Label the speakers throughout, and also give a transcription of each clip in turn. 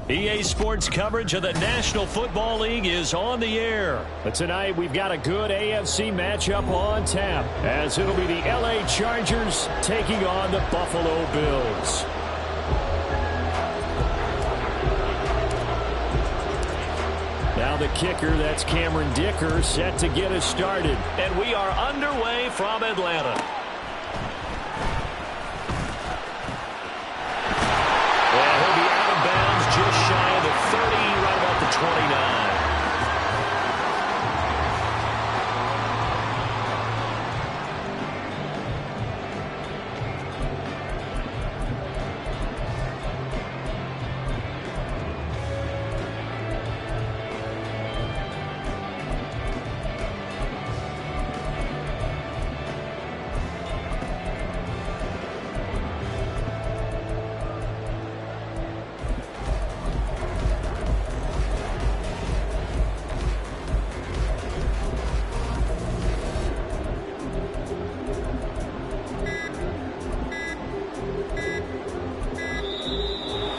Speaker 1: EA Sports coverage of the National Football League is on the air.
Speaker 2: But tonight we've got a good AFC matchup on tap, as it'll be the LA Chargers taking on the Buffalo Bills. Now the kicker, that's Cameron Dicker, set to get us started.
Speaker 1: And we are underway from Atlanta. And he'll be out of bounds just shy of the 30, right about the 29.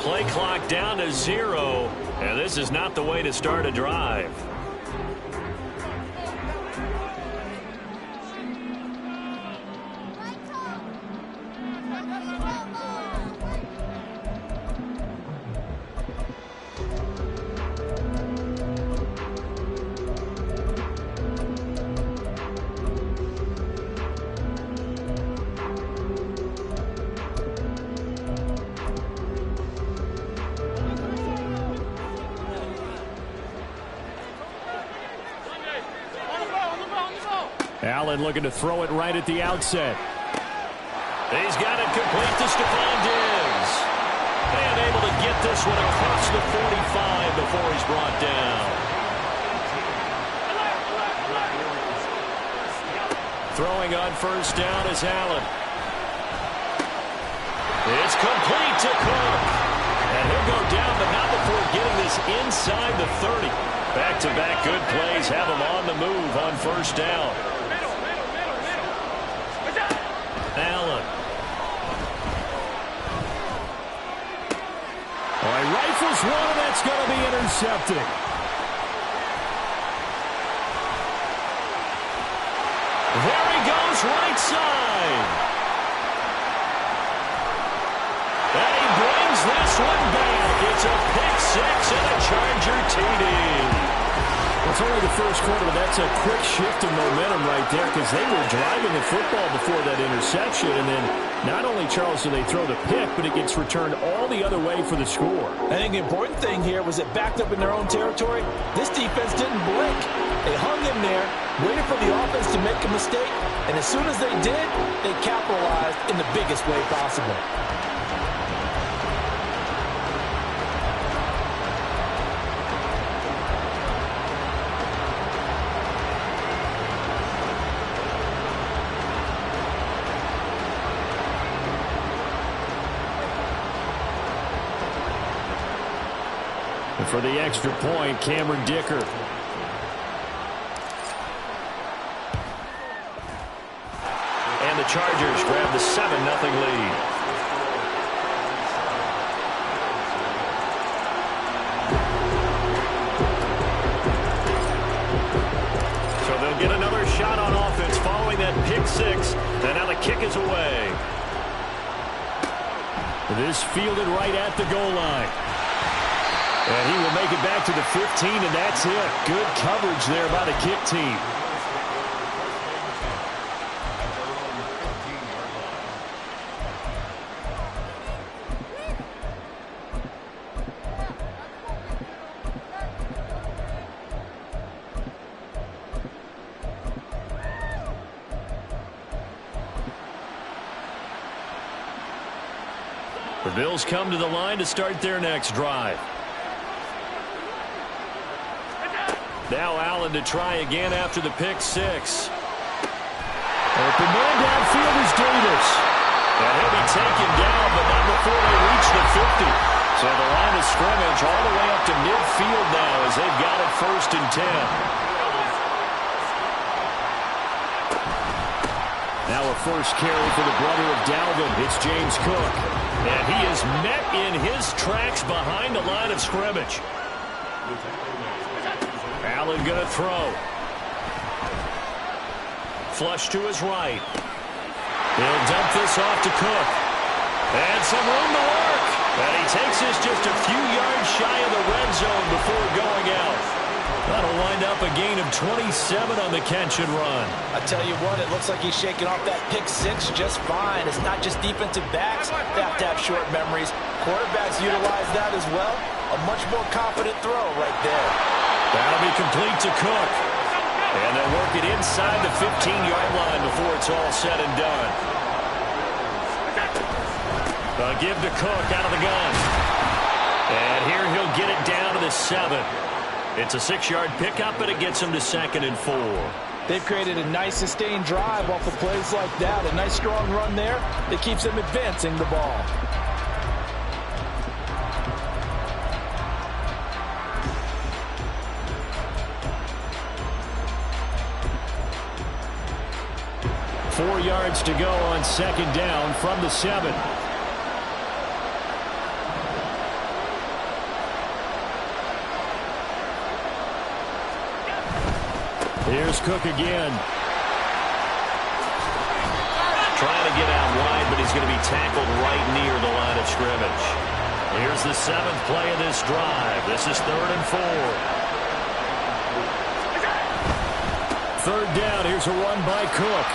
Speaker 1: Play clock down to 0, and this is not the way to start a drive.
Speaker 2: Allen looking to throw it right at the outset.
Speaker 1: He's got it complete to Stephon Diggs. And able to get this one across the 45 before he's brought down. Throwing on first down is Allen. It's complete to Cook. And he'll go down, but not before getting this inside the 30. Back-to-back good plays have him on the move on first down. Allen.
Speaker 2: All right, rifles one, and that's going to be intercepted.
Speaker 1: There he goes, right side. And he brings this one back. It's a pick six and a Charger TD.
Speaker 2: It's only the first quarter, but that's a quick shift in momentum right there, because they were driving the football before that interception, and then not only, Charles, do they throw the pick, but it gets returned all the other way for the score.
Speaker 3: I think the important thing here was it backed up in their own territory. This defense didn't blink. They hung in there, waited for the offense to make a mistake, and as soon as they did, they capitalized in the biggest way possible.
Speaker 2: For the extra point, Cameron Dicker.
Speaker 1: And the Chargers grab the 7-0 lead. So they'll get another shot on offense following that pick six. And now the kick is away.
Speaker 2: This fielded right at the goal line. And he will make it back to the 15, and that's it. Good coverage there by the kick team.
Speaker 1: The Bills come to the line to start their next drive. Now Allen to try again after the pick six.
Speaker 2: Open man downfield is Davis.
Speaker 1: And he'll be taken down, but not before they reach the 50. So the line of scrimmage all the way up to midfield now as they've got it 1st and 10.
Speaker 2: Now a first carry for the brother of Dalvin. It's James Cook.
Speaker 1: And he is met in his tracks behind the line of scrimmage. Allen going to throw. Flush to his right. He'll dump this off to Cook. And some room to work. And he takes this just a few yards shy of the red zone before going out. That'll wind up a gain of 27 on the catch and run.
Speaker 3: I tell you what, it looks like he's shaking off that pick six just fine. It's not just defensive backs that have to have short memories. Quarterbacks utilize that as well. A much more confident throw right there.
Speaker 1: That'll be complete to Cook. And they'll work it inside the 15-yard line before it's all said and done. A give to Cook out of the gun. And here he'll get it down to the 7. It's a 6-yard pickup, but it gets him to 2nd and 4.
Speaker 3: They've created a nice sustained drive off of plays like that. A nice strong run there that keeps them advancing the ball.
Speaker 2: Four yards to go on 2nd down from the 7. Here's Cook again.
Speaker 1: Trying to get out wide, but he's going to be tackled right near the line of scrimmage. Here's the 7th play of this drive. This is 3rd and 4. 3rd down. Here's a run by Cook.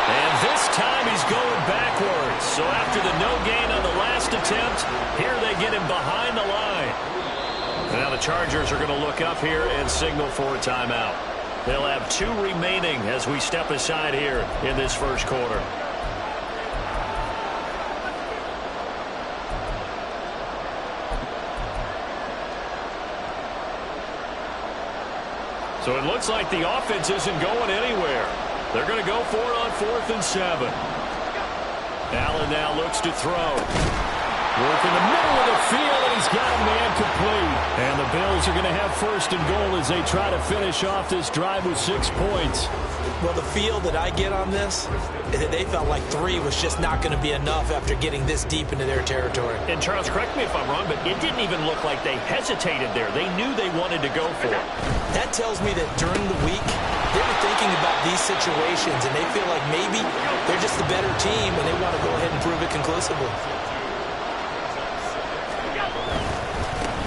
Speaker 1: And this time he's going backwards. So after the no gain on the last attempt, here they get him behind the line. Now the Chargers are going to look up here and signal for a timeout. They'll have 2 remaining as we step aside here in this first quarter. So it looks like the offense isn't going anywhere. They're going to go for it on 4th and 7. Allen now looks to throw.
Speaker 2: Work in the middle of the field, and he's got a man complete. And the Bills are going to have 1st and goal as they try to finish off this drive with 6 points.
Speaker 3: Well, the feel that I get on this is that they felt like 3 was just not going to be enough after getting this deep into their territory.
Speaker 1: And Charles, correct me if I'm wrong, but it didn't even look like they hesitated there. They knew they wanted to go for it.
Speaker 3: That tells me that during the week, they were thinking about these situations, and they feel like maybe they're just the better team, and they want to go ahead and prove it conclusively.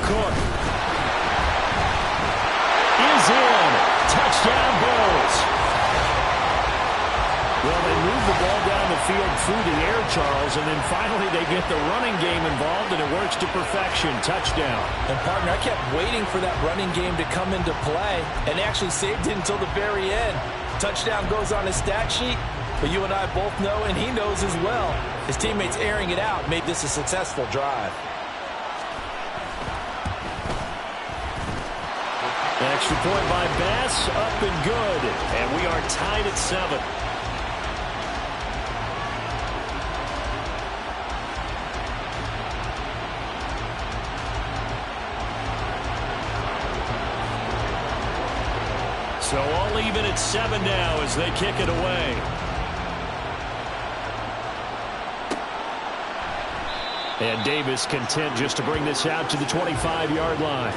Speaker 2: Cook is in. Touchdown, Bills. Well, they move the ball down the field through the air, Charles, and then finally they get the running game involved, and it works to perfection. Touchdown.
Speaker 3: And, partner, I kept waiting for that running game to come into play, and actually saved it until the very end. Touchdown goes on his stat sheet, but you and I both know, and he knows as well, his teammates airing it out made this a successful drive.
Speaker 2: Extra point by Bass, up and good.
Speaker 1: And we are tied at 7. So all even at 7 now as they kick it away.
Speaker 2: And Davis content just to bring this out to the 25-yard line.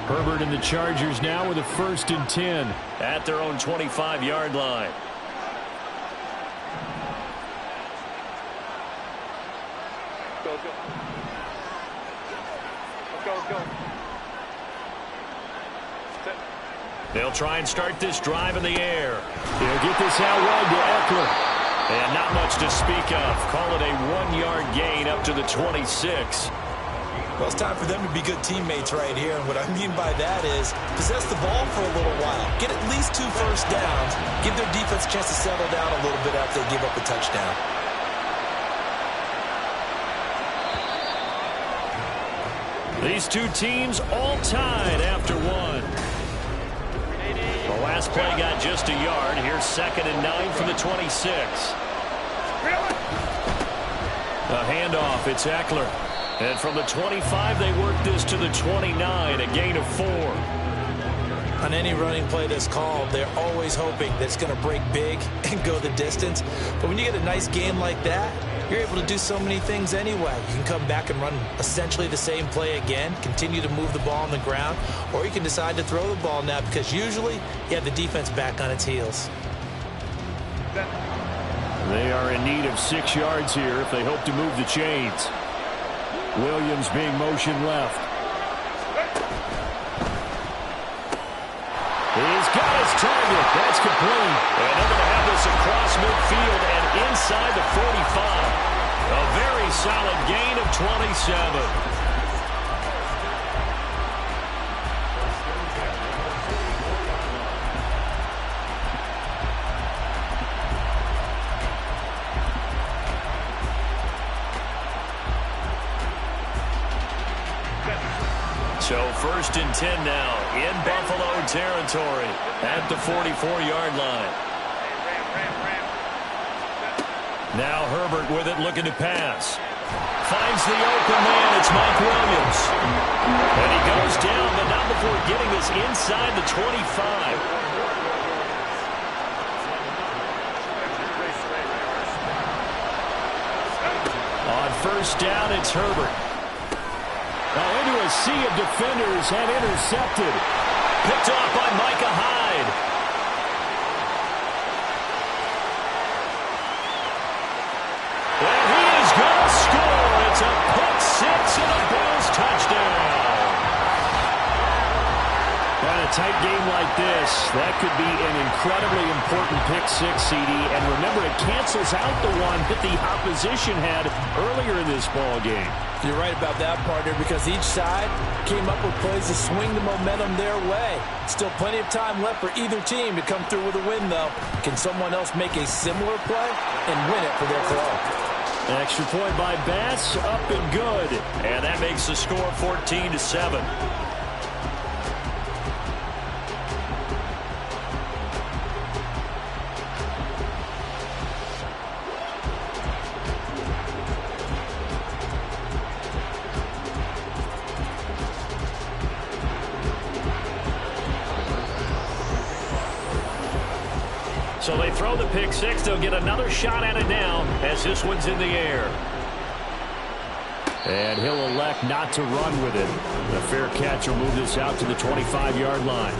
Speaker 2: Herbert and the Chargers now with a 1st and 10.
Speaker 1: At their own 25-yard line.
Speaker 4: Go.
Speaker 1: They'll try and start this drive in the air.
Speaker 2: They'll get this out wide to Eckler.
Speaker 1: And not much to speak of. Call it a 1-yard gain up to the 26.
Speaker 3: Well, it's time for them to be good teammates right here. And what I mean by that is possess the ball for a little while. Get at least 2 first downs. Give their defense a chance to settle down a little bit after they give up a touchdown.
Speaker 1: These two teams all tied after 1.
Speaker 2: The
Speaker 1: Last play got just a yard. Here's 2nd and 9 from the 26. A handoff. It's Eckler. And from the 25, they work this to the 29, a gain of 4.
Speaker 3: On any running play that's called, they're always hoping that it's going to break big and go the distance. But when you get a nice game like that, you're able to do so many things anyway. You can come back and run essentially the same play again, continue to move the ball on the ground, or you can decide to throw the ball now because usually you have the defense back on its heels.
Speaker 2: They are in need of 6 yards here if they hope to move the chains. Williams being motion left. He's got his target. That's complete.
Speaker 1: And they're going to have this across midfield and inside the 45. A very solid gain of 27. So 1st and 10 now in Buffalo territory at the 44-yard line. Now Herbert with it, looking to pass. Finds the open man. It's Mike Williams. And he goes down, but not before getting this inside the 25. On 1st down, it's Herbert.
Speaker 2: Into a sea of defenders and intercepted.
Speaker 1: Picked off by Micah Hyde. And he is going to score. It's a pick 6 and a Bills touchdown.
Speaker 2: And a tight game like this, that could be an incredibly important pick 6, CD. And remember, it cancels out the one that the opposition had earlier in this ball game.
Speaker 3: You're right about that, partner, because each side came up with plays to swing the momentum their way. Still plenty of time left for either team to come through with a win, though. Can someone else make a similar play and win it for their club?
Speaker 2: An extra point by Bass, up and good.
Speaker 1: And that makes the score 14-7. So they throw the pick 6. They'll get another shot at it now as this one's in the air.
Speaker 2: And he'll elect not to run with it. The fair catch will move this out to the 25-yard line.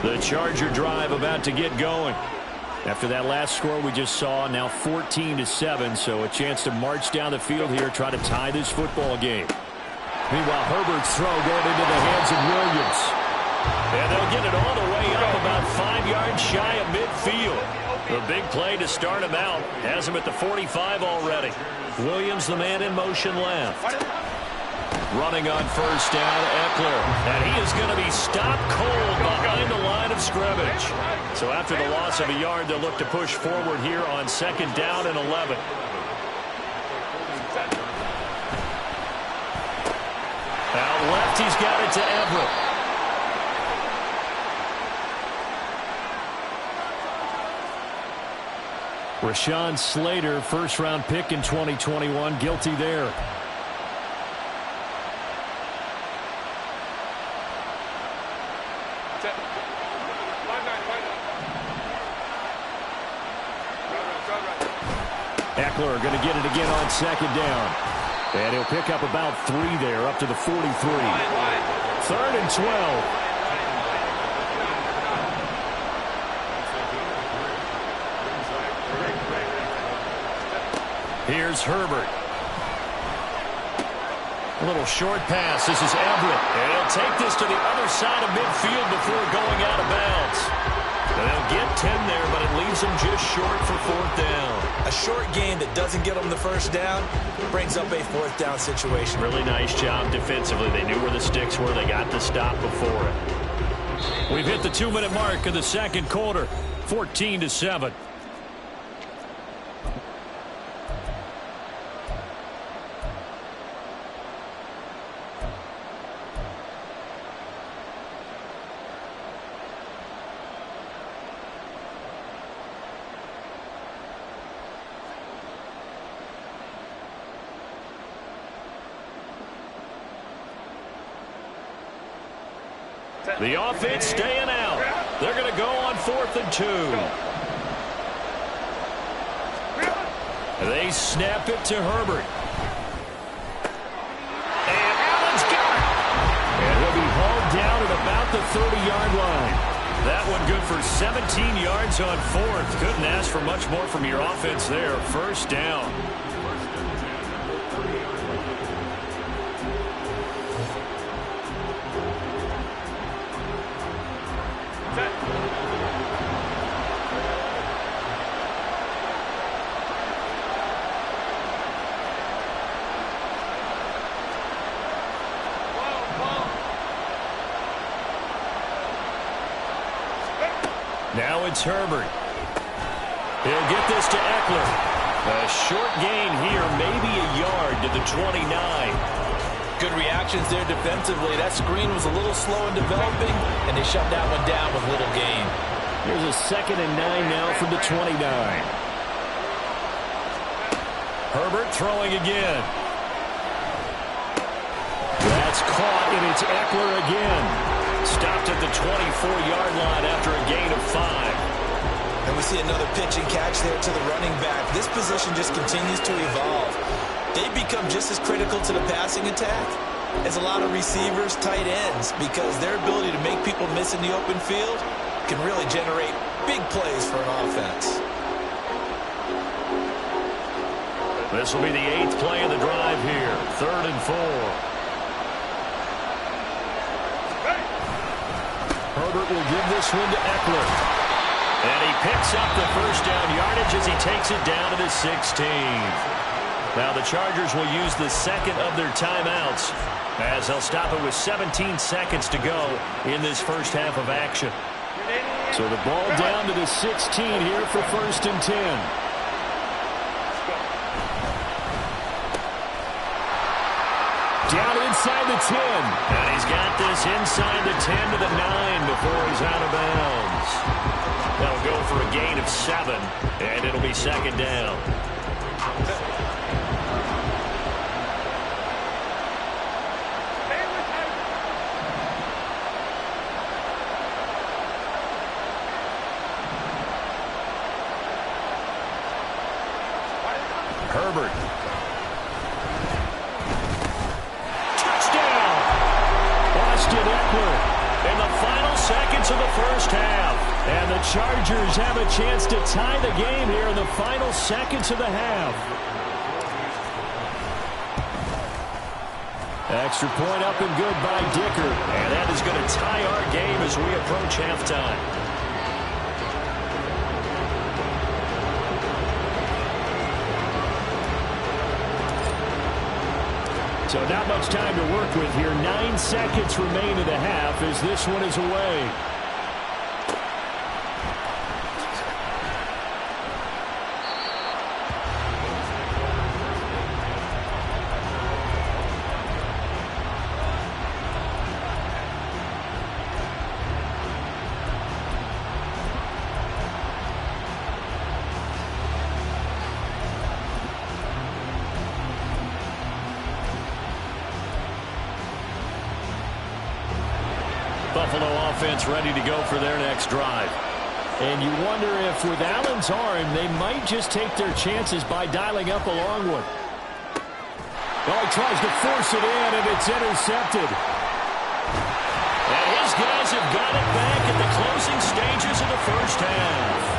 Speaker 1: The Charger drive about to get going.
Speaker 2: After that last score we just saw, now 14-7, so a chance to march down the field here, try to tie this football game. Meanwhile, Herbert's throw going into the hands of Williams.
Speaker 1: And they'll get it all the way up about 5 yards shy of midfield. The big play to start him out has him at the 45 already. Williams, the man in motion left. Running on 1st down, Eckler. And he is going to be stopped cold behind the line of scrimmage. So after the loss of a yard, they'll look to push forward here on 2nd down and 11. Out left, he's got it to Everett.
Speaker 2: Rashawn Slater, 1st-round pick in 2021, guilty there. Eckler going to get it again on 2nd down. And he'll pick up about 3 there, up to the 43. 3rd and 12.
Speaker 1: Here's Herbert. A little short pass. This is Everett. And he'll take this to the other side of midfield before going out of bounds. They'll get 10 there, but it leaves them just short for 4th down.
Speaker 3: A short gain that doesn't get them the 1st down brings up a 4th down situation.
Speaker 1: Really nice job defensively. They knew where the sticks were. They got the stop before it.
Speaker 2: We've hit the 2-minute mark of the 2nd quarter. 14-7.
Speaker 1: The offense staying out. They're going to go on 4th and 2. They snap it to Herbert. And Allen's got it. And he'll be hauled down at about the 30-yard line. That one good for 17 yards on 4th. Couldn't ask for much more from your offense there. First down. Now it's Herbert. He'll get this to Eckler. A short gain here, maybe a yard to the 29.
Speaker 3: Good reactions there defensively. That screen was a little slow in developing, and they shut that one down with little gain.
Speaker 2: Here's a 2nd and 9 now from the 29.
Speaker 1: Herbert throwing again.
Speaker 2: That's caught, and it's Eckler again.
Speaker 1: Stopped at the 24-yard line after a gain of 5.
Speaker 3: And we see another pitch and catch there to the running back. This position just continues to evolve. They become just as critical to the passing attack as a lot of receivers, tight ends, because their ability to make people miss in the open field can really generate big plays for an offense.
Speaker 1: This will be the 8th play of the drive here. 3rd and 4.
Speaker 2: Herbert will give this one to Eckler.
Speaker 1: And he picks up the first down yardage as he takes it down to the 16. Now the Chargers will use the 2nd of their timeouts as they'll stop it with 17 seconds to go in this first half of action.
Speaker 2: So the ball down to the 16 here for 1st and 10. Down inside the 10.
Speaker 1: And he's got this inside the 10 to the 9 before he's out of bounds. That'll go for a gain of 7, and it'll be 2nd down. Herbert.
Speaker 2: Eckler in the final seconds of the first half. And the Chargers have a chance to tie the game here in the final seconds of the half. Extra point up and good by Dicker.
Speaker 1: And that is going to tie our game as we approach halftime.
Speaker 2: So not much time to work with here. 9 seconds remain in the half as this one is away.
Speaker 1: Buffalo offense ready to go for their next drive.
Speaker 2: And you wonder if with Allen's arm, they might just take their chances by dialing up a long one. Oh, he tries to force it in, and it's intercepted.
Speaker 1: And his guys have got it back at the closing stages of the first half.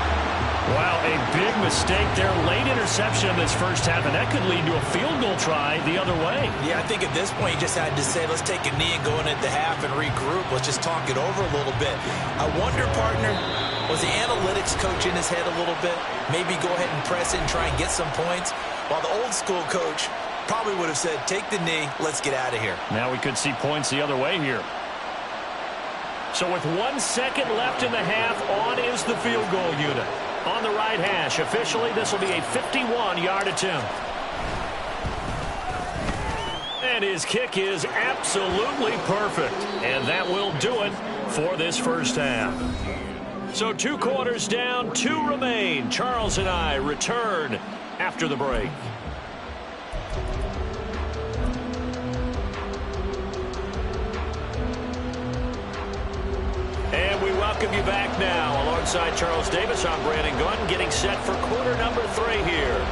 Speaker 1: Wow, a big mistake there. Late interception in this first half, and that could lead to a field goal try the other way.
Speaker 3: Yeah, I think at this point you just had to say, let's take a knee and go into the half and regroup. Let's just talk it over a little bit. I wonder, partner, was the analytics coach in his head a little bit? Maybe go ahead and press it and try and get some points? While the old school coach probably would have said, take the knee, let's get out of here.
Speaker 1: Now we could see points the other way here. So with 1 second left in the half, on is the field goal unit. On the right hash, officially, this will be a 51-yard attempt. And his kick is absolutely perfect. And that will do it for this first half. So 2 quarters down, 2 remain. Charles and I return after the break. welcome you back now. Alongside Charles Davis, I'm Brandon Gunn, getting set for quarter number 3 here.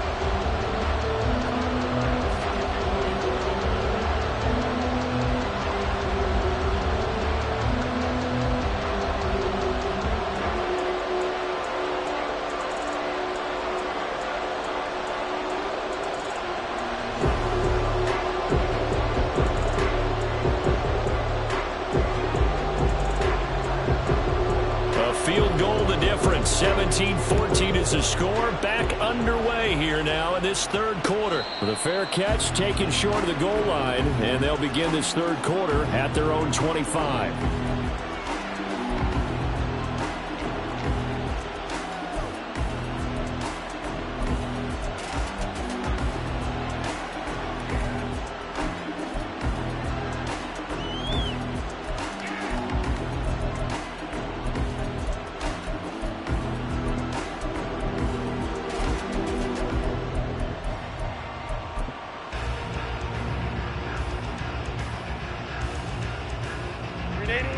Speaker 1: Field goal the difference. 17-14 is the score. Back underway here now in this third quarter.
Speaker 2: With a fair catch taken short of the goal line, and they'll begin this third quarter at their own 25.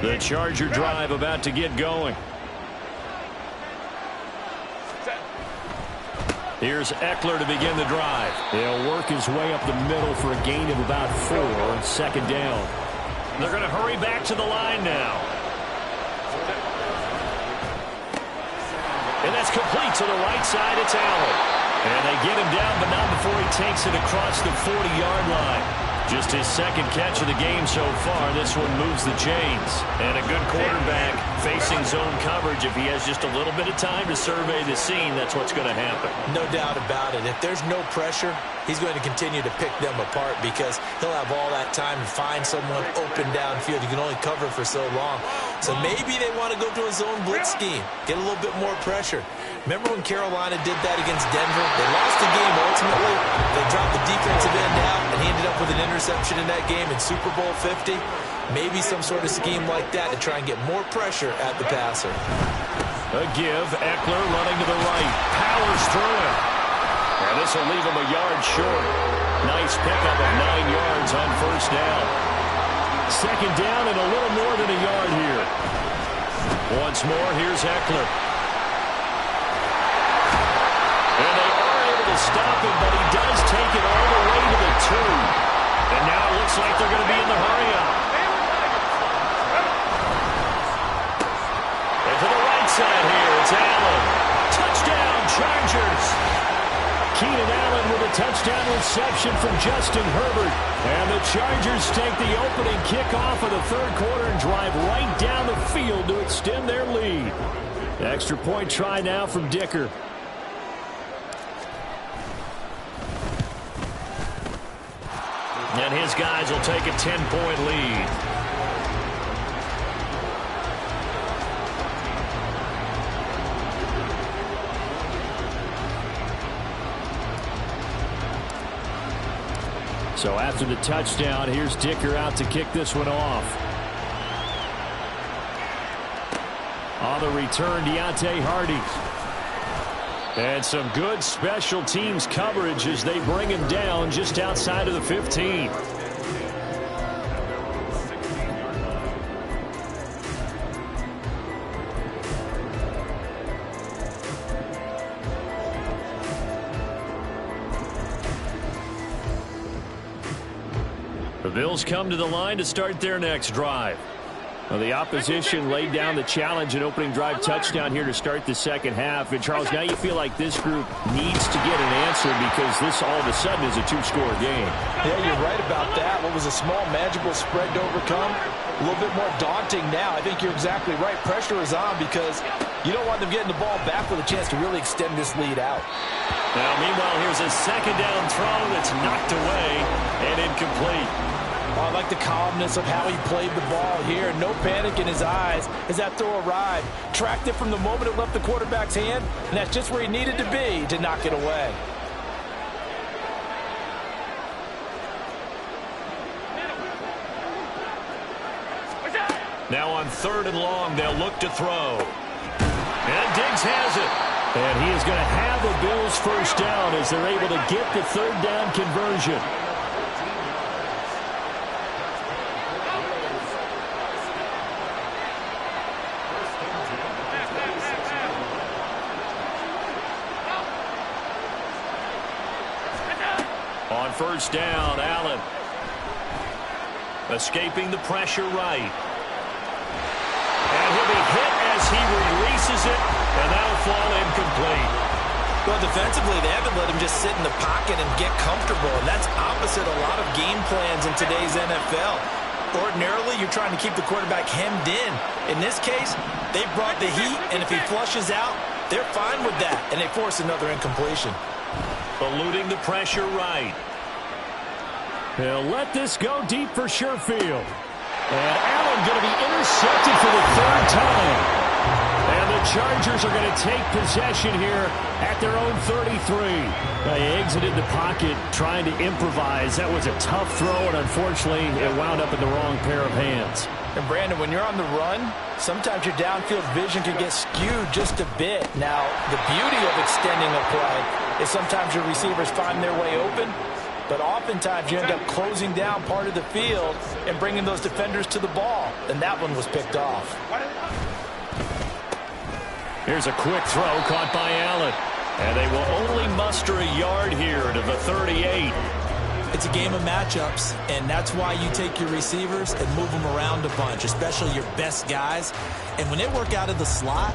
Speaker 1: The Charger drive about to get going. Here's Eckler to begin the drive.
Speaker 2: He'll work his way up the middle for a gain of about 4 on second down.
Speaker 1: They're going to hurry back to the line now. And that's complete to the right side. It's Allen. And they get him down, but not before he takes it across the 40-yard line. Just his second catch of the game so far. This one moves the chains. And a good quarterback facing zone coverage. If he has just a little bit of time to survey the scene, that's what's going to happen.
Speaker 3: No doubt about it. If there's no pressure, he's going to continue to pick them apart because he'll have all that time to find someone open downfield. You can only cover for so long. So maybe they want to go to a zone blitz scheme, get a little bit more pressure. Remember when Carolina did that against Denver? They lost the game ultimately. They dropped the defensive end out, and he ended up with an interception in that game in Super Bowl 50. Maybe some sort of scheme like that to try and get more pressure at the passer.
Speaker 1: A give. Eckler running to the right. Powers through it. And this will leave him a yard short. Nice pickup of 9 yards on first down.
Speaker 2: Second down and a little more than a yard here.
Speaker 1: Once more, here's Eckler. And they are able to stop him, but he does take it all the way to the 2. And now it looks like they're going to be in the hurry-up. And to the right side here, it's Allen. Touchdown, Chargers.
Speaker 2: Keenan Allen with a touchdown reception from Justin Herbert. And the Chargers take the opening kickoff of the third quarter and drive right down the field to extend their lead. Extra point try now from Dicker.
Speaker 1: And his guys will take a 10-point lead.
Speaker 2: So after the touchdown, here's Dicker out to kick this one off. On the return, Deontay Hardy. And some good special teams coverage as they bring him down just outside of the 15. The Bills come to the line to start their next drive. Well, the opposition laid down the challenge and opening drive touchdown here to start the second half. And, Charles, now you feel like this group needs to get an answer because this all of a sudden is a 2-score game.
Speaker 3: Yeah, you're right about that. What was a small, magical spread to overcome? A little bit more daunting now. I think you're exactly right. Pressure is on because you don't want them getting the ball back with a chance to really extend this lead out.
Speaker 1: Now, meanwhile, here's a second down throw that's knocked away and incomplete.
Speaker 3: I like the calmness of how he played the ball here. No panic in his eyes as that throw arrived. Tracked it from the moment it left the quarterback's hand, and that's just where he needed to be to knock it away.
Speaker 1: Now on 3rd and long, they'll look to throw. And Diggs has it.
Speaker 2: And he is going to have the Bills first down as they're able to get the third down conversion.
Speaker 1: on first down. Allen escaping the pressure right. And he'll be hit as he releases it, and that'll fall incomplete.
Speaker 3: Well, defensively, they haven't let him just sit in the pocket and get comfortable, and that's opposite a lot of game plans in today's NFL. Ordinarily, you're trying to keep the quarterback hemmed in. In this case, they brought the heat, and if he flushes out, they're fine with that, and they force another incompletion.
Speaker 1: Eluding the pressure right.
Speaker 2: He'll let this go deep for Sherfield. And Allen going to be intercepted for the third time. And the Chargers are going to take possession here at their own 33. They exited the pocket trying to improvise. That was a tough throw, and unfortunately, it wound up in the wrong pair of hands.
Speaker 3: And Brandon, when you're on the run, sometimes your downfield vision can get skewed just a bit. Now, the beauty of extending a play is sometimes your receivers find their way open, but oftentimes you end up closing down part of the field and bringing those defenders to the ball, and that one was picked off.
Speaker 1: Here's a quick throw caught by Allen. And they will only muster a yard here to the 38.
Speaker 3: It's a game of matchups, and that's why you take your receivers and move them around a bunch, especially your best guys. And when they work out of the slot,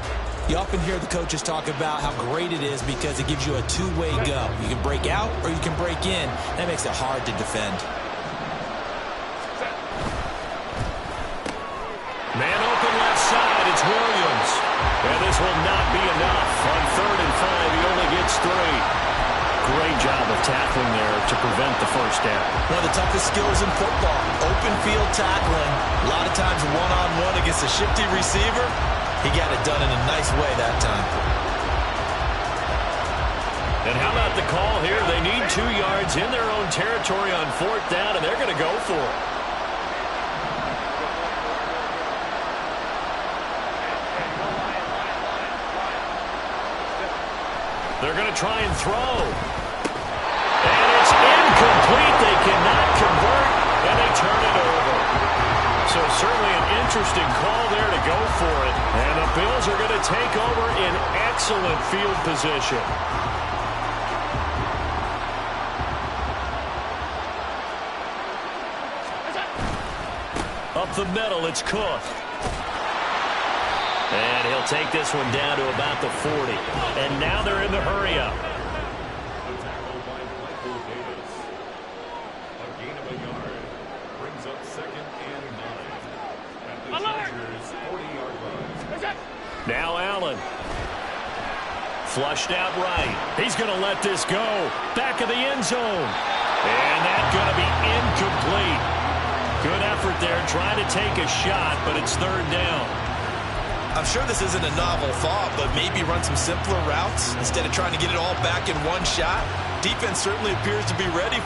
Speaker 3: you often hear the coaches talk about how great it is because it gives you a two-way go. You can break out or you can break in. That makes it hard to defend.
Speaker 1: Man open left side, it's Williams. And this will not be enough. On 3rd and 5, he only gets 3. Great job of tackling there to prevent the first down.
Speaker 3: One of the toughest skills in football, open field tackling. A lot of times one-on-one against a shifty receiver. He got it done in a nice way that time.
Speaker 1: And how about the call here? They need 2 yards in their own territory on 4th down, and they're going to go for it. They're going to try and throw. And it's incomplete. They cannot convert, and they turn it over. So certainly an interesting call there to go for it. And the Bills are going to take over in excellent field position. Up the middle, it's Cook. And he'll take this one down to about the 40. And now they're in the hurry-up. Now Allen. Flushed out right. He's going to let this go. Back of the end zone. And that's going to be incomplete. Good effort there trying to take a shot, but it's 3rd down.
Speaker 3: I'm sure this isn't a novel thought, but maybe run some simpler routes instead of trying to get it all back in one shot. Defense certainly appears to be ready.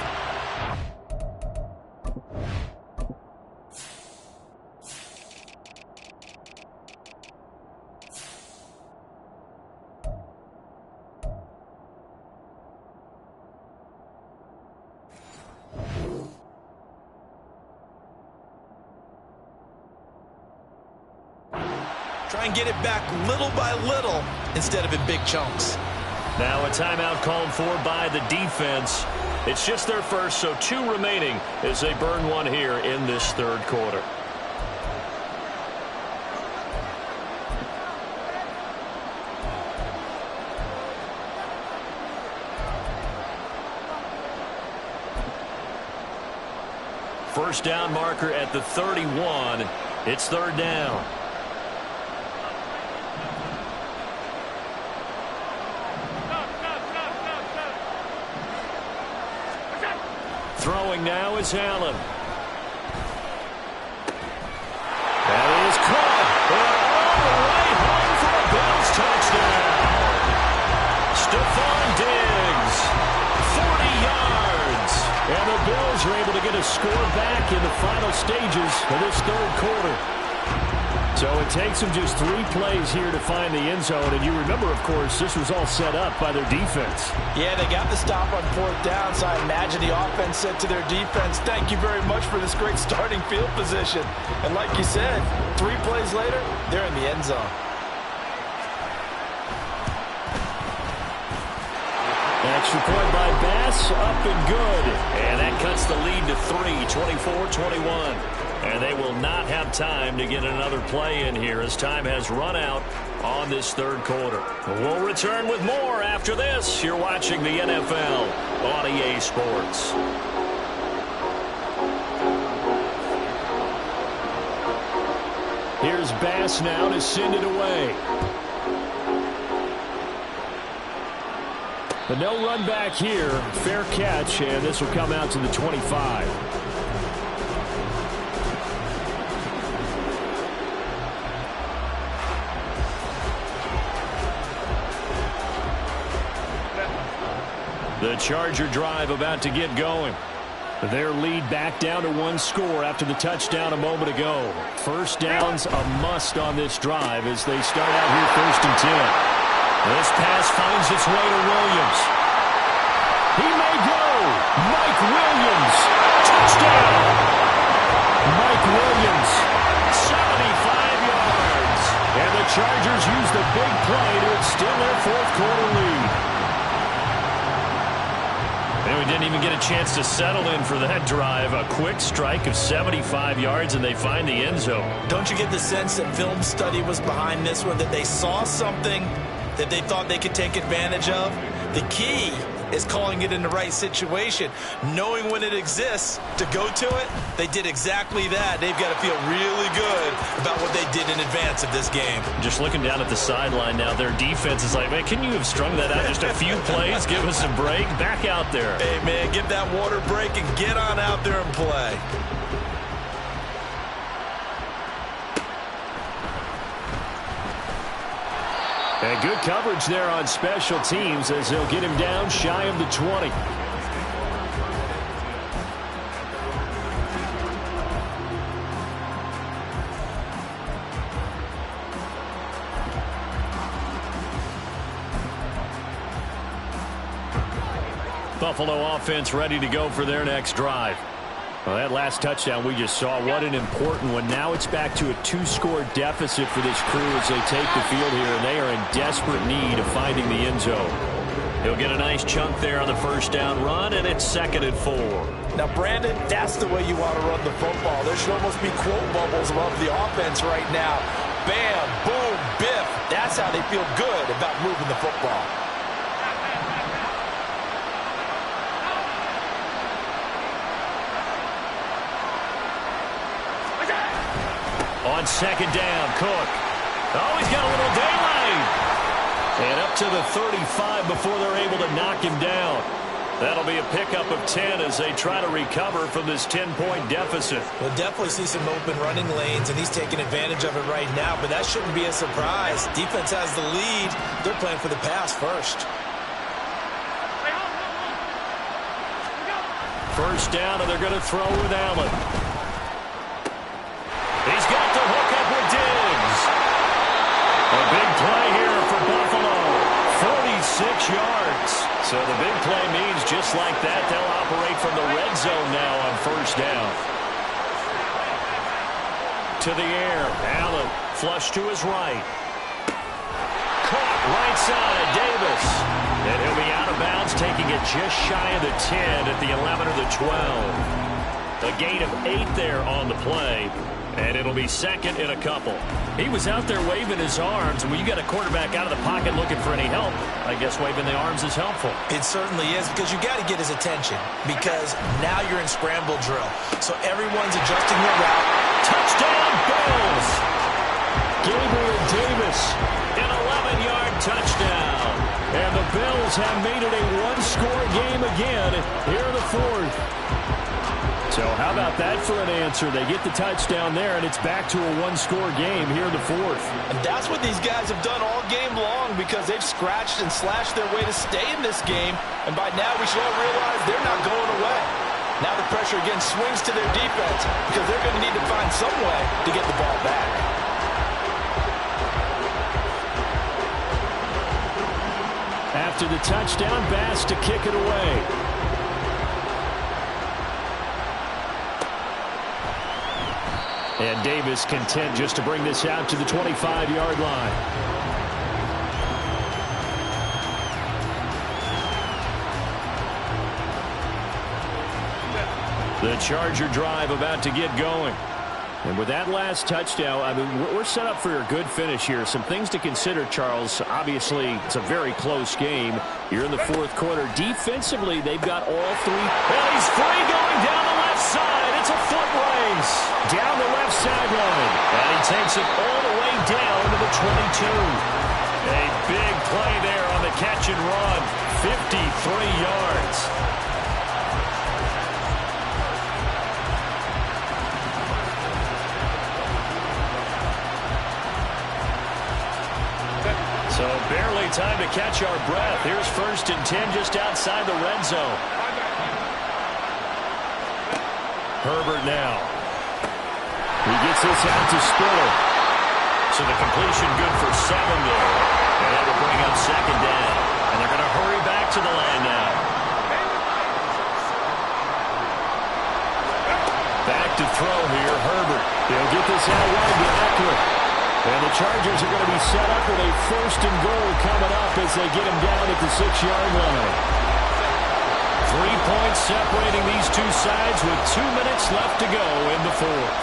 Speaker 3: Try and get it back little by little instead of in big chunks.
Speaker 1: Now a timeout called for by the defense. It's just their first, so 2 remaining as they burn one here in this 3rd quarter. First down marker at the 31. It's 3rd down. Throwing now is Allen. That is caught. All the way home for a Bills touchdown. Stephon Diggs, 40 yards. And the Bills are able to get a score back in the final stages of this 3rd quarter. So it takes them just 3 plays here to find the end zone. And you remember, of course, this was all set up by their defense.
Speaker 3: Yeah, they got the stop on 4th down, so I imagine the offense said to their defense, thank you very much for this great starting field position. And like you said, 3 plays later, they're in the end zone.
Speaker 2: That's extra point by Bass, up and good.
Speaker 1: And that cuts the lead to 3, 24-21. And they will not have time to get another play in here as time has run out on this third quarter. We'll return with more after this. You're watching the NFL on EA Sports.
Speaker 2: Here's Bass now to send it away. But no run back here. Fair catch, and this will come out to the 25. The Charger drive about to get going. Their lead back down to one score after the touchdown a moment ago. First down's a must on this drive as they start out here 1st and 10.
Speaker 1: This pass finds its way to Williams.
Speaker 2: He may go. Mike Williams. Touchdown. Mike Williams.
Speaker 1: 75 yards.
Speaker 2: And the Chargers use the big play to extend their fourth quarter lead.
Speaker 1: And we didn't even get a chance to settle in for that drive. A quick strike of 75 yards, and they find the end zone.
Speaker 3: Don't you get the sense that film study was behind this one, that they saw something that they thought they could take advantage of? The key is calling it in the right situation, knowing when it exists to go to it. They did exactly that. They've got to feel really good about what they did in advance of this game.
Speaker 1: Just looking down at the sideline now, their defense is like, man, can you have strung that out just a few plays? Give us a break. Back out there.
Speaker 3: Hey, man, get that water break and get on out there and play.
Speaker 2: And good coverage there on special teams as they'll get him down shy of the 20.
Speaker 1: Buffalo offense ready to go for their next drive.
Speaker 2: Well, that last touchdown we just saw, what an important one. Now it's back to a 2-score deficit for this crew as they take the field here, and they are in desperate need of finding the end zone.
Speaker 1: He'll get a nice chunk there on the first down run, and it's 2nd and 4.
Speaker 3: Now, Brandon, that's the way you want to run the football. There should almost be quote bubbles above the offense right now. Bam, boom, biff. That's how they feel good about moving the football.
Speaker 1: On 2nd down, Cook. Oh, he's got a little daylight. And up to the 35 before they're able to knock him down. That'll be a pickup of 10 as they try to recover from this 10-point deficit.
Speaker 3: We'll definitely see some open running lanes, and he's taking advantage of it right now, but that shouldn't be a surprise. Defense has the lead. They're playing for the pass first.
Speaker 1: First down, and they're going to throw with Allen. He's got the hook up with Diggs. A big play here for Buffalo. 46 yards. So the big play means just like that, they'll operate from the red zone now on first down. To the air. Allen flush to his right. Caught right side. Davis. And he'll be out of bounds, taking it just shy of the 10 at the 11 or the 12. A gain of 8 there on the play. And it'll be 2nd and a couple. He was out there waving his arms, and when you got a quarterback out of the pocket looking for any help, I guess waving the arms is helpful.
Speaker 3: It certainly is, because you got to get his attention, because now you're in scramble drill. So everyone's adjusting their route.
Speaker 1: Touchdown, Bills!
Speaker 2: Gabriel Davis.
Speaker 1: An 11-yard touchdown.
Speaker 2: And the Bills have made it a one-score game again here in the fourth. So how about that for an answer? They get the touchdown there, and it's back to a one-score game here in the fourth.
Speaker 3: And that's what these guys have done all game long, because they've scratched and slashed their way to stay in this game. And by now we should all realize they're not going away. Now the pressure again swings to their defense, because they're going to need to find some way to get the ball back.
Speaker 2: After the touchdown, Bass to kick it away. And Davis content just to bring this out to the 25-yard line. The Charger drive about to get going. And with that last touchdown, I mean, we're set up for a good finish here. Some things to consider, Charles. Obviously, it's a very close game. You're in the fourth quarter. Defensively, they've got all three.
Speaker 1: And he's free going down the left side. It's a foot race.
Speaker 2: Down the left sideline.
Speaker 1: And he takes it all the way down to the 22. A big play there on the catch and run. 53 yards. So barely time to catch our breath. Here's 1st and 10 just outside the red zone. Herbert now.
Speaker 2: He gets this out to Spiller.
Speaker 1: So the completion good for 7 there. And that will bring up 2nd down. And they're going to hurry back to the line now.
Speaker 2: Back to throw here, Herbert. He'll get this out wide to Eckler. And the Chargers are going to be set up with a 1st and goal coming up as they get him down at the 6-yard line.
Speaker 1: 3 points separating these two sides with 2 minutes left to go in the fourth.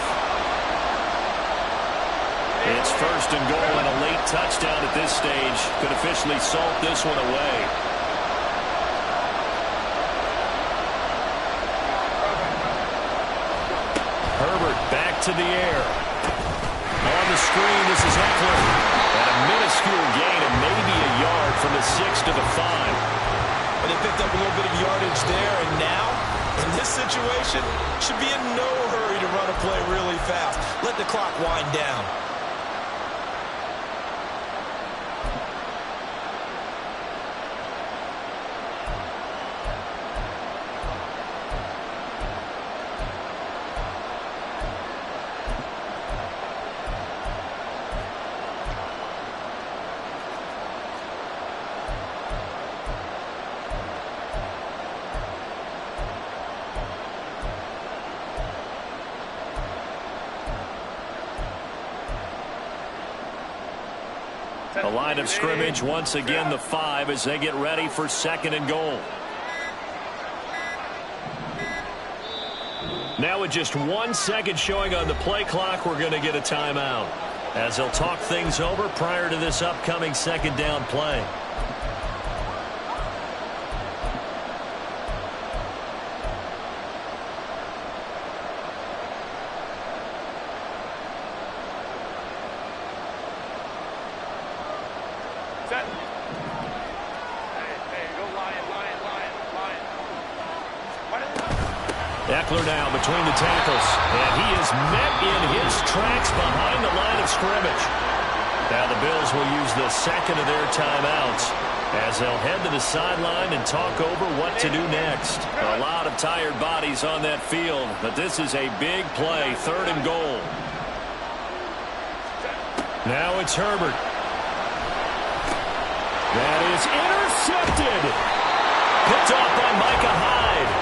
Speaker 1: It's 1st and goal and a late touchdown at this stage could officially salt this one away. Herbert back to the air. On the screen, this is Eckler. And a minuscule gain of maybe a yard from the 6 to the 5.
Speaker 3: But they picked up a little bit of yardage there, and now, in this situation, should be in no hurry to run a play really fast. Let the clock wind down.
Speaker 1: The line of scrimmage, once again, the 5 as they get ready for 2nd and goal. Now with just 1 second showing on the play clock, we're going to get a timeout as they'll talk things over prior to this upcoming 2nd down play. Eckler now between the tackles, and he is met in his tracks behind the line of scrimmage. Now the Bills will use the 2nd of their timeouts as they'll head to the sideline and talk over what to do next. A lot of tired bodies on that field, but this is a big play, 3rd and goal. Now it's Herbert.
Speaker 2: That is intercepted.
Speaker 1: Picked off by Micah Hyde.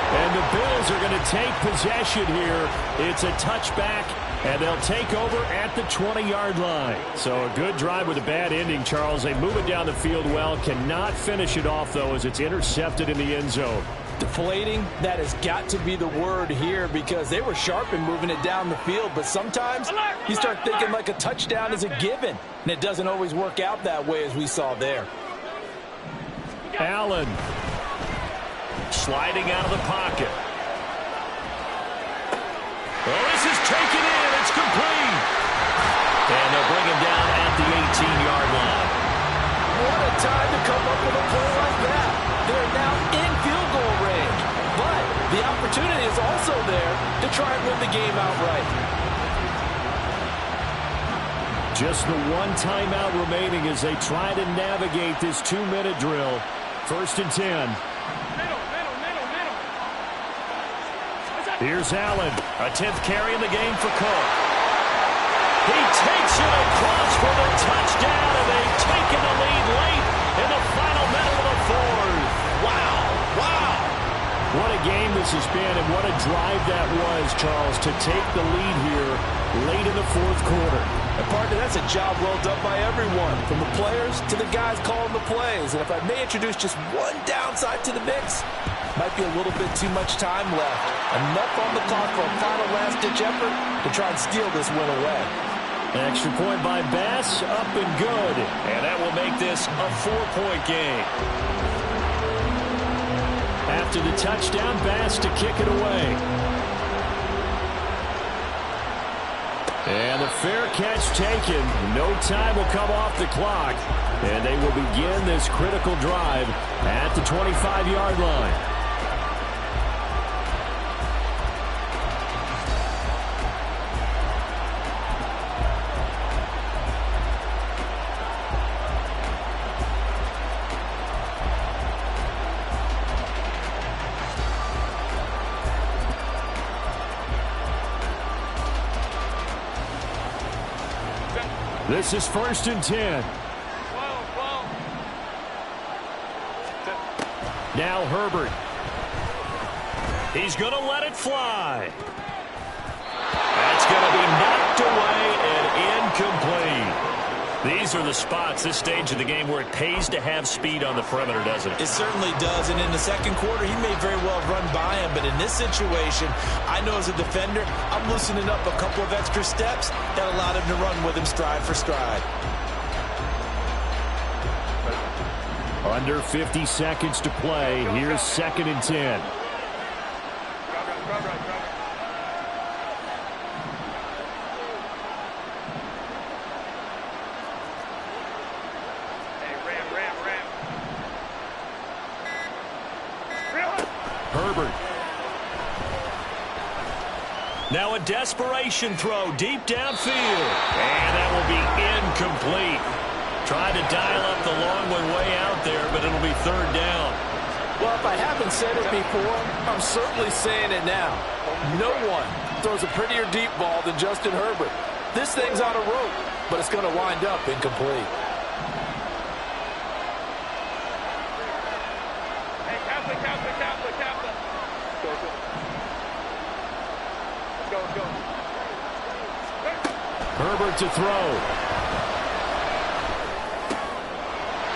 Speaker 2: And the Bills are going to take possession here. It's a touchback, and they'll take over at the 20-yard line. So a good drive with a bad ending, Charles. They move it down the field well. Cannot finish it off, though, as it's intercepted in the end zone.
Speaker 3: Deflating, that has got to be the word here because they were sharp in moving it down the field. But sometimes you start thinking like a touchdown is a given, and it doesn't always work out that way as we saw there.
Speaker 2: Allen.
Speaker 1: Sliding out of the pocket. Oh, this is taken in. It's complete. And they'll bring him down at the 18-yard line.
Speaker 3: What a time to come up with a play like that. They're now in field goal range. But the opportunity is also there to try and win the game outright.
Speaker 2: Just the 1 timeout remaining as they try to navigate this 2-minute drill. 1st and 10. Here's Allen.
Speaker 1: A 10th carry in the game for Cook. He takes it across for the touchdown, and they've taken the lead late in the final minute of the fourth. Wow. Wow.
Speaker 2: What a game this has been, and what a drive that was, Charles, to take the lead here late in the fourth quarter.
Speaker 3: And partner, that's a job well done by everyone, from the players to the guys calling the plays. And if I may introduce just one downside to the mix, Might be a little bit too much time left. Enough on the clock for a final last-ditch effort to try and steal this win away.
Speaker 2: Extra point by Bass, up and good.
Speaker 1: And that will make this a 4-point game.
Speaker 2: After the touchdown, Bass to kick it away. And the fair catch taken. No time will come off the clock. And they will begin this critical drive at the 25-yard line. This is 1st and 10. Now Herbert.
Speaker 1: He's going to let it fly. That's going to be knocked away and incomplete. These are the spots, this stage of the game, where it pays to have speed on the perimeter, doesn't it?
Speaker 3: It certainly does, and in the second quarter, he may very well run by him, but in this situation, I know as a defender, I'm loosening up a couple of extra steps that allowed him to run with him stride for stride.
Speaker 2: Under 50 seconds to play. Here's 2nd and 10. Herbert.
Speaker 1: Now a desperation throw deep downfield. And that will be incomplete. Tried to dial up the long one way out there, but it'll be 3rd down.
Speaker 3: Well, if I haven't said it before, I'm certainly saying it now. No one throws a prettier deep ball than Justin Herbert. This thing's on a rope, but it's going to wind up incomplete.
Speaker 4: Hey, Kaplan. Go.
Speaker 2: Herbert to throw.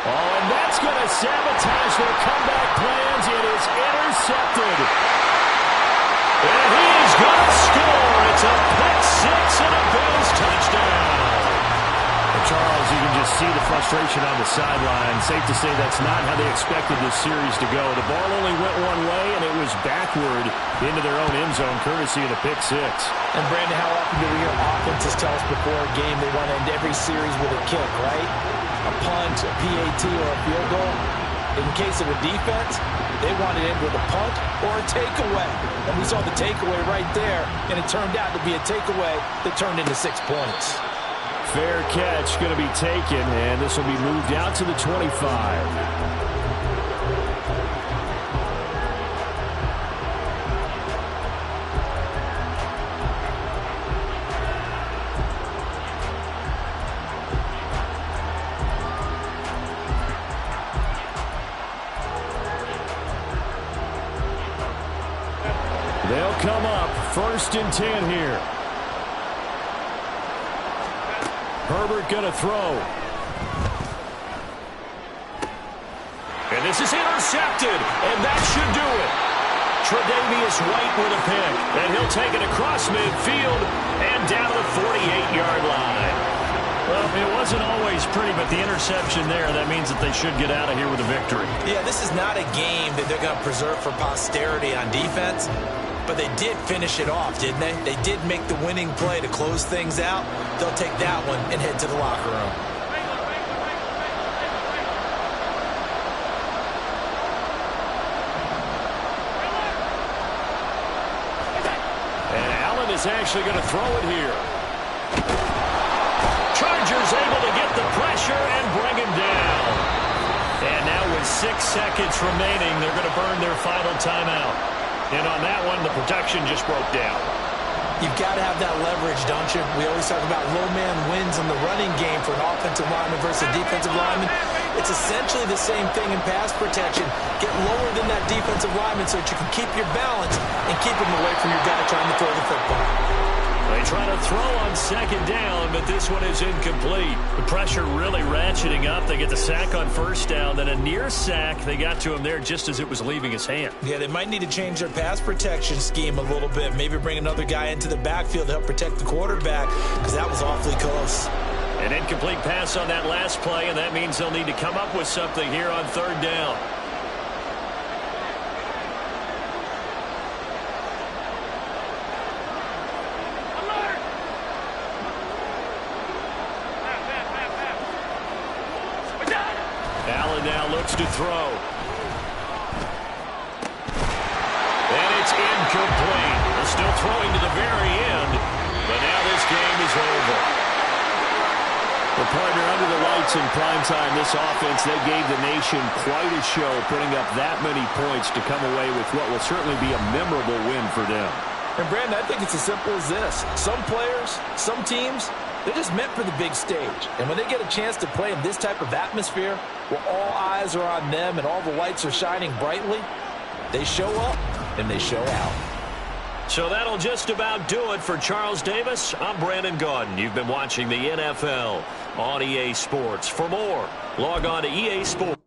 Speaker 2: Oh, and that's going to sabotage their comeback plans. It is intercepted. And he is going to score. It's a pick-6 and a Bills touchdown. And Charles, you can just see the frustration on the sideline. Safe to say that's not how they expected this series to go. The ball only went one way, and it was backward into their own end zone, courtesy of the pick-6.
Speaker 3: And, Brandon, how often do we hear offenses tell us before a game they want to end every series with a kick, right? A punt, a PAT, or a field goal. In case of a defense, they want to end with a punt or a takeaway. And we saw the takeaway right there, and it turned out to be a takeaway that turned into 6 points.
Speaker 2: Fair catch going to be taken, and this will be moved out to the 25. They'll come up 1st and 10 here. Herbert going to throw.
Speaker 1: And this is intercepted, and that should do it. Tre'Davious White with a pick, and he'll take it across midfield and down to the 48-yard line.
Speaker 2: Well, it wasn't always pretty, but the interception there, that means that they should get out of here with a victory.
Speaker 3: Yeah, this is not a game that they're going to preserve for posterity on defense, but they did finish it off, didn't they? They did make the winning play to close things out. They'll take that one and head to the locker room.
Speaker 2: And Allen is actually going to throw it here. Chargers able to get the pressure and bring him down.
Speaker 1: And now with 6 seconds remaining, they're going to burn their final timeout. And on that one, the protection just broke down.
Speaker 3: You've got to have that leverage, don't you? We always talk about low man wins in the running game for an offensive lineman versus a defensive lineman. It's essentially the same thing in pass protection. Get lower than that defensive lineman so that you can keep your balance and keep him away from your guy trying to throw the football.
Speaker 1: They try to throw on second down, but this one is incomplete. The pressure really ratcheting up. They get the sack on first down, then a near sack. They got to him there just as it was leaving his hand.
Speaker 3: Yeah, they might need to change their pass protection scheme a little bit. Maybe bring another guy into the backfield to help protect the quarterback, because that was awfully close.
Speaker 1: An incomplete pass on that last play, and that means they'll need to come up with something here on third down. Allen now looks to throw. And it's incomplete. They're still throwing to the very end, but now this game is over.
Speaker 2: The partner under the lights in primetime, this offense, they gave the nation quite a show, putting up that many points to come away with what will certainly be a memorable win for them.
Speaker 3: And, Brandon, I think it's as simple as this. Some players, some teams, they're just meant for the big stage. And when they get a chance to play in this type of atmosphere, where all eyes are on them and all the lights are shining brightly, they show up and they show out.
Speaker 1: So that'll just about do it for Charles Davis. I'm Brandon Gaudin. You've been watching the NFL on EA Sports. For more, log on to EA Sports.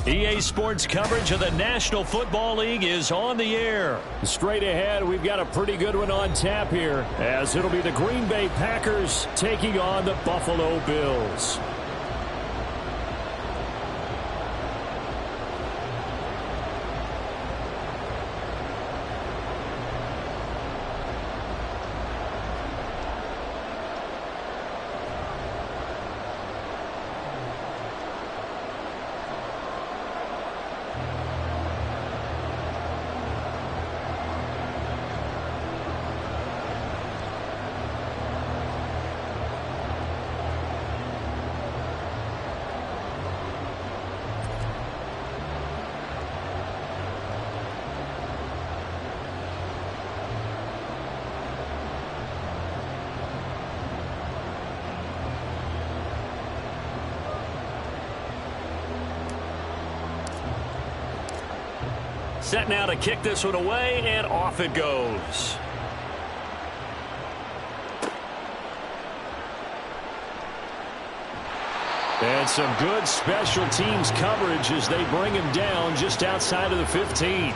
Speaker 1: EA Sports coverage of the National Football League is on the air.
Speaker 2: Straight ahead, we've got a pretty good one on tap here, as it'll be the Green Bay Packers taking on the Buffalo Bills.
Speaker 1: Set now to kick this one away, and off it goes.
Speaker 2: And some good special teams coverage as they bring him down just outside of the 15.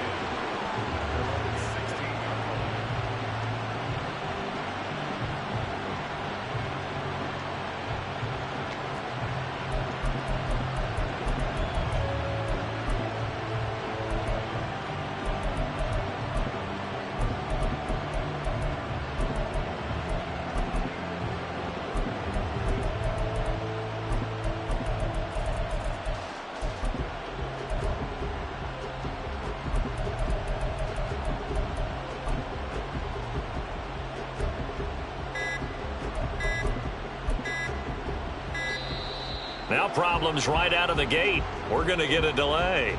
Speaker 1: Now problems right out of the gate. We're going to get a delay.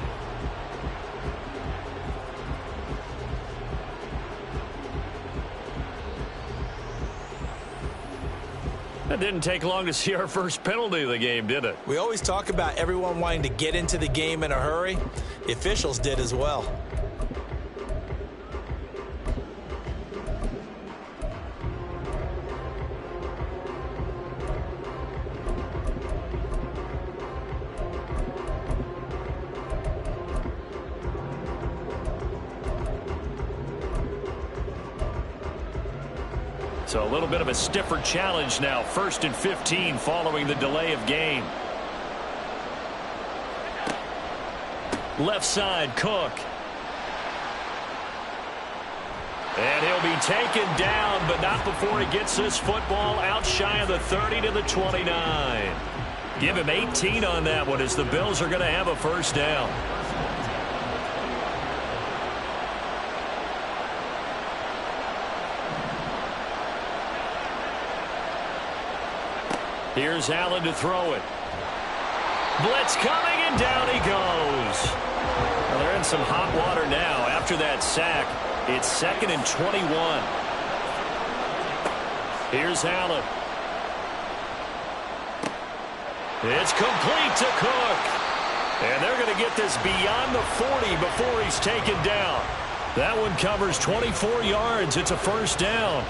Speaker 1: That didn't take long to see our first penalty of the game, did it?
Speaker 3: We always talk about everyone wanting to get into the game in a hurry. The officials did as well.
Speaker 1: So a little bit of a stiffer challenge now. 1st and 15 following the delay of game. Left side, Cook. And he'll be taken down, but not before he gets this football out shy of the 30 to the 29. Give him 18 on that one as the Bills are going to have a first down. Here's Allen to throw it. Blitz coming, and down he goes. Well, they're in some hot water now. After that sack, it's 2nd and 21. Here's Allen. It's complete to Cook. And they're going to get this beyond the 40 before he's taken down. That one covers 24 yards. It's a first down.